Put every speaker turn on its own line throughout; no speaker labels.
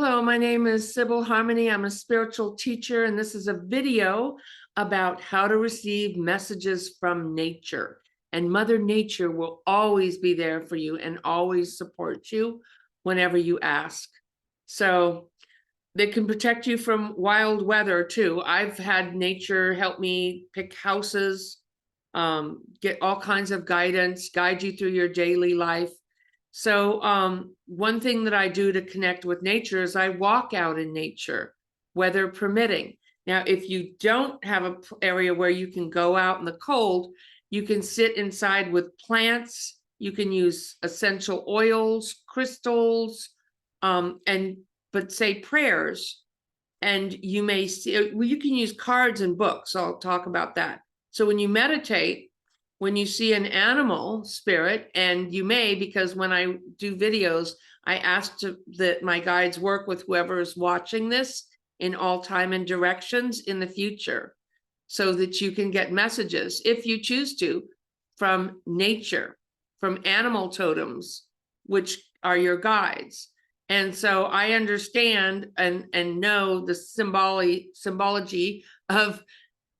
Hello, my name is Sibyl Harmony. I'm a spiritual teacher, and this is a video about how to receive messages from nature. And Mother Nature will always be there for you and always support you whenever you ask. So they can protect you from wild weather too. I've had nature help me pick houses, get all kinds of guidance, guide you through your daily life. So one thing that I do to connect with nature is I walk out in nature, weather permitting. Now, if you don't have an area where you can go out in the cold, you can sit inside with plants. You can use essential oils, crystals, but say prayers. And you may see, well, you can use cards and books. I'll talk about that. So when you meditate, when you see an animal spirit, and you may, because when I do videos, I ask that my guides work with whoever is watching this in all time and directions in the future, so that you can get messages, if you choose to, from nature, from animal totems, which are your guides. And so I understand and know the symbology of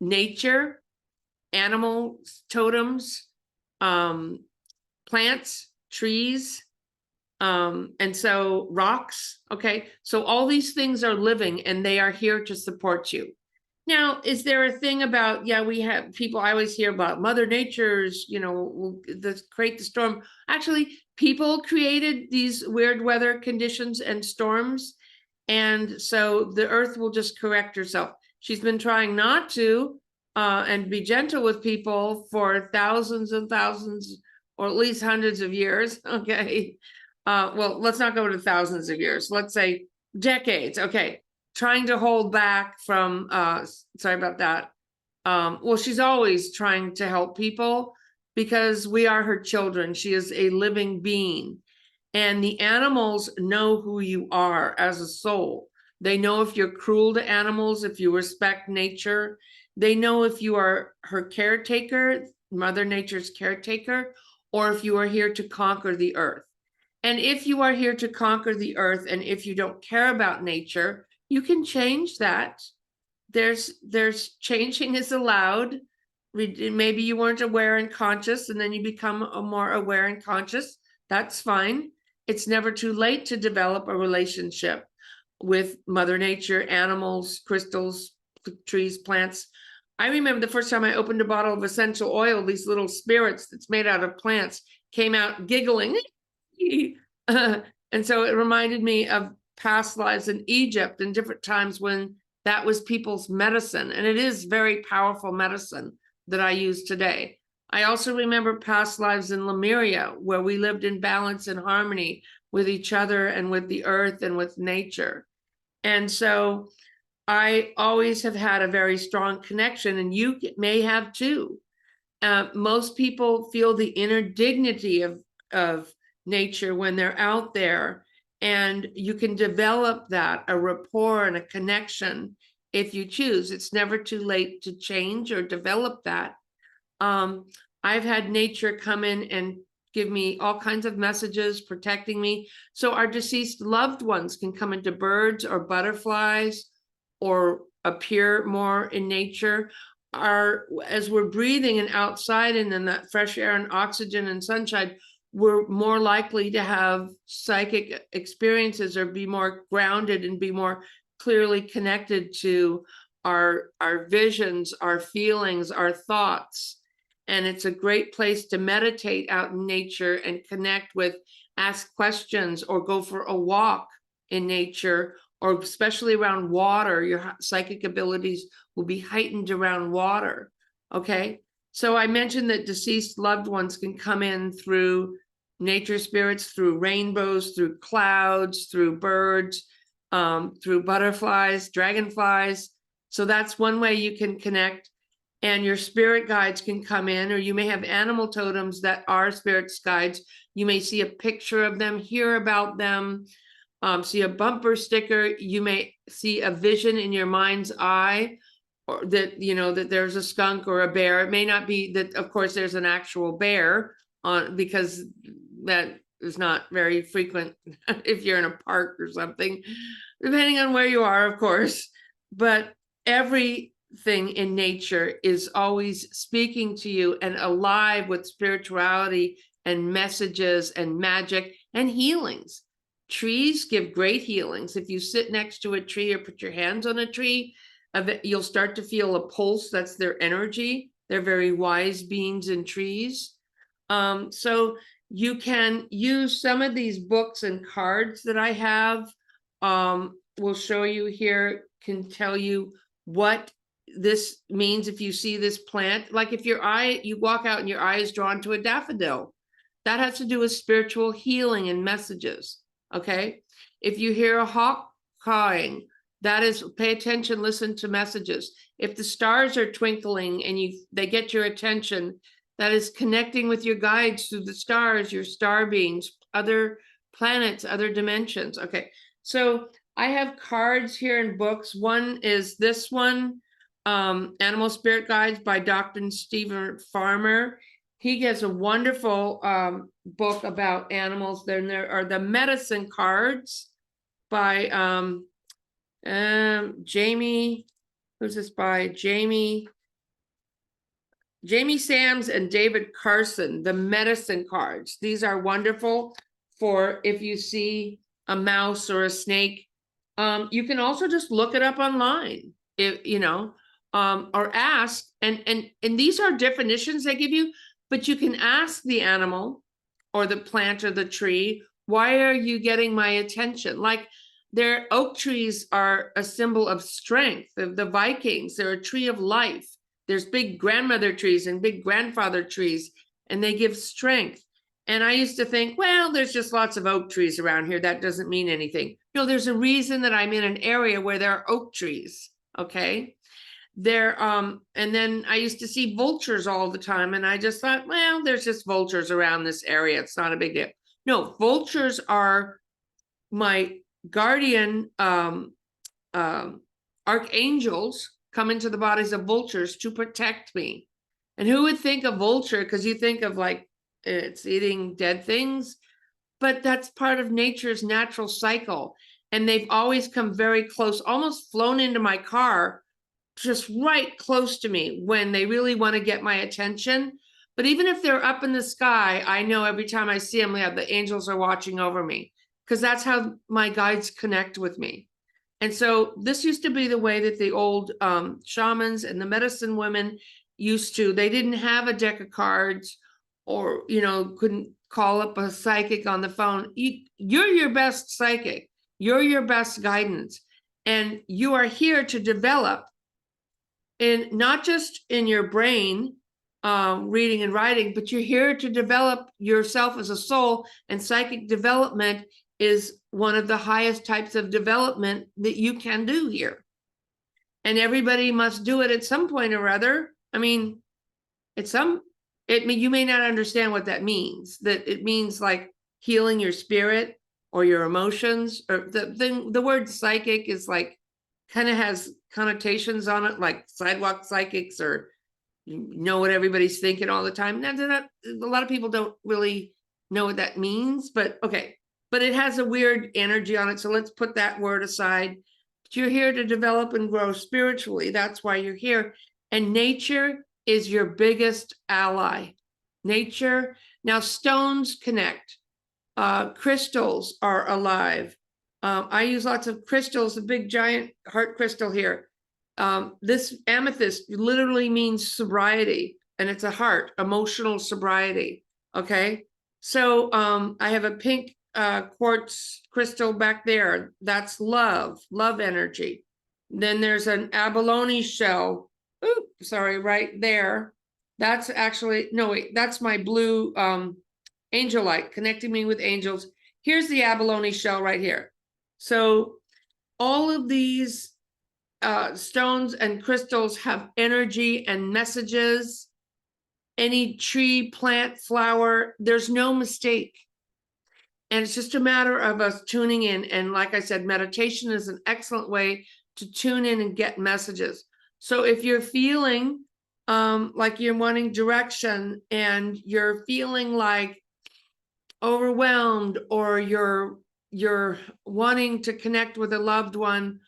nature, animal totems, plants, trees, and so rocks. Okay, so all these things are living and they are here to support you. Now, is there a thing about, yeah, we have people, I always hear about Mother Nature's, will create the storm. Actually, people created these weird weather conditions and storms. And so the earth will just correct herself. She's been trying not to, and be gentle with people for thousands and thousands, or at least hundreds of years. Okay. Well, let's not go to thousands of years. Let's say decades. Okay. Trying to hold back from, sorry about that. Well, she's always trying to help people because we are her children. She is a living being. And the animals know who you are as a soul. They know if you're cruel to animals, if you respect nature. They know if you are her caretaker, Mother Nature's caretaker, or if you are here to conquer the earth. And if you are here to conquer the earth, and if you don't care about nature, you can change that. There's changing is allowed. Maybe you weren't aware and conscious, and then you become a more aware and conscious. That's fine. It's never too late to develop a relationship with Mother Nature, animals, crystals, trees, plants. I remember the first time I opened a bottle of essential oil, these little spirits that's made out of plants came out giggling. And so it reminded me of past lives in Egypt and different times when that was people's medicine. And it is very powerful medicine that I use today. I also remember past lives in Lemuria, where we lived in balance and harmony with each other and with the earth and with nature. And so I always have had a very strong connection, and you may have too. Most people feel the inner dignity of nature when they're out there, and you can develop that, a rapport and a connection, if you choose. It's never too late to change or develop that. I've had nature come in and give me all kinds of messages, protecting me. So our deceased loved ones can come into birds or butterflies or appear more in nature. As we're breathing and outside and in that fresh air and oxygen and sunshine, we're more likely to have psychic experiences or be more grounded and be more clearly connected to our visions, our feelings, our thoughts. And it's a great place to meditate out in nature and connect with, ask questions, or go for a walk in nature, or especially around water. Your psychic abilities will be heightened around water. Okay. So I mentioned that deceased loved ones can come in through nature spirits, through rainbows, through clouds, through birds, through butterflies, dragonflies. So that's one way you can connect. And your spirit guides can come in, or you may have animal totems that are spirit guides. You may see a picture of them, hear about them, see a bumper sticker. You may see a vision in your mind's eye, or that, that there's a skunk or a bear. It may not be that, of course, there's an actual bear on, because that is not very frequent if you're in a park or something, depending on where you are, of course. But everything in nature is always speaking to you and alive with spirituality and messages and magic and healings. Trees give great healings. If you sit next to a tree or put your hands on a tree, you'll start to feel a pulse. That's their energy. They're very wise beings in trees. So you can use some of these books and cards that I have. We'll show you here, can tell you what this means if you see this plant. Like if you walk out and your eye is drawn to a daffodil, that has to do with spiritual healing and messages. Okay. If you hear a hawk cawing, that is, pay attention, listen to messages. If the stars are twinkling and they get your attention, that is connecting with your guides through the stars, your star beings, other planets, other dimensions. Okay, so I have cards here in books. One is this one, Animal Spirit Guides by Dr. Stephen Farmer. He has a wonderful book about animals. Then there are the medicine cards by Jamie, who's this by? Jamie Sams and David Carson, the medicine cards. These are wonderful for if you see a mouse or a snake. You can also just look it up online, if you know, or ask. And these are definitions they give you, but you can ask the animal or the plant or the tree, why are you getting my attention? Like their oak trees are a symbol of strength. The Vikings, they're a tree of life. There's big grandmother trees and big grandfather trees, and they give strength. And I used to think, well, there's just lots of oak trees around here. That doesn't mean anything. No, there's a reason that I'm in an area where there are oak trees. Okay. And then I used to see vultures all the time. And I just thought, well, there's just vultures around this area. It's not a big deal. No, vultures are my guardian archangels come into the bodies of vultures to protect me. And who would think a vulture? Because you think of like it's eating dead things, but that's part of nature's natural cycle. And they've always come very close, almost flown into my car, just right close to me when they really want to get my attention. But even if they're up in the sky, I know every time I see them, the angels are watching over me, because that's how my guides connect with me. And so this used to be the way that the old shamans and the medicine women used to. They didn't have a deck of cards or, couldn't call up a psychic on the phone. You're your best psychic. You're your best guidance. And you are here to develop, in not just in your brain, reading and writing, but you're here to develop yourself as a soul. And psychic development is one of the highest types of development that you can do here. And everybody must do it at some point or other. I mean, you may not understand what that means, that it means like healing your spirit or your emotions, or the word psychic is like, kind of has connotations on it, like sidewalk psychics, or what everybody's thinking all the time. Now, a lot of people don't really know what that means, but okay. But it has a weird energy on it. So let's put that word aside. But you're here to develop and grow spiritually. That's why you're here. And nature is your biggest ally. Nature. Now, stones connect. Crystals are alive. I use lots of crystals, a big giant heart crystal here. This amethyst literally means sobriety, and it's a heart, emotional sobriety. Okay. So I have a pink quartz crystal back there. That's love energy. Then there's an abalone shell. Ooh, sorry, right there. That's actually, no, wait, that's my blue angel light connecting me with angels. Here's the abalone shell right here. So all of these stones and crystals have energy and messages. Any tree, plant, flower, there's no mistake. And it's just a matter of us tuning in. And like I said, meditation is an excellent way to tune in and get messages. So if you're feeling like you're wanting direction, and you're feeling like overwhelmed or you're wanting to connect with a loved one,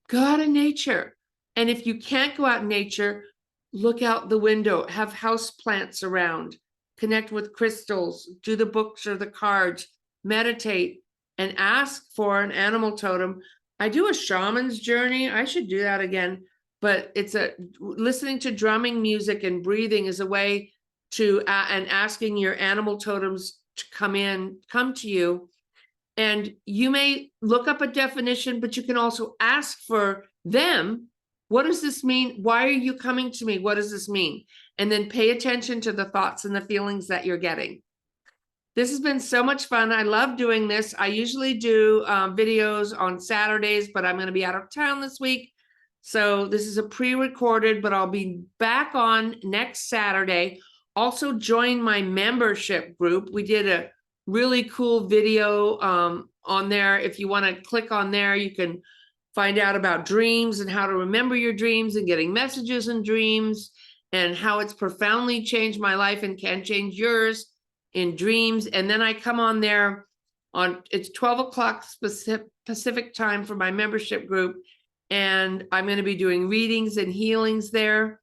go out in nature. And if you can't go out in nature, look out the window, have house plants around, connect with crystals, do the books or the cards, meditate, and ask for an animal totem. I do a shaman's journey. I should do that again, but it's listening to drumming music and breathing is a way to, and asking your animal totems to come to you. And you may look up a definition, but you can also ask for them. What does this mean? Why are you coming to me? What does this mean? And then pay attention to the thoughts and the feelings that you're getting. This has been so much fun. I love doing this. I usually do videos on Saturdays, but I'm going to be out of town this week. So this is a pre-recorded, but I'll be back on next Saturday. Also join my membership group. We did a really cool video on there. If you want to click on there, you can find out about dreams and how to remember your dreams and getting messages in dreams and how it's profoundly changed my life and can change yours in dreams. And then I come on there it's 12 o'clock Pacific time for my membership group. And I'm going to be doing readings and healings there.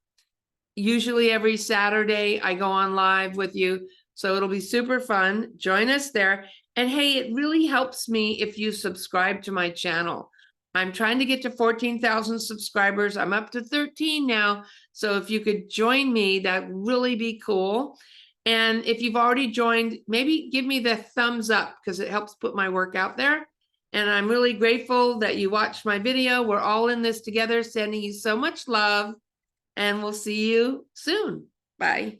Usually every Saturday I go on live with you. So it'll be super fun. Join us there. And hey, it really helps me if you subscribe to my channel. I'm trying to get to 14,000 subscribers. I'm up to 13 now. So if you could join me, that'd really be cool. And if you've already joined, maybe give me the thumbs up because it helps put my work out there. And I'm really grateful that you watched my video. We're all in this together, sending you so much love. And we'll see you soon. Bye.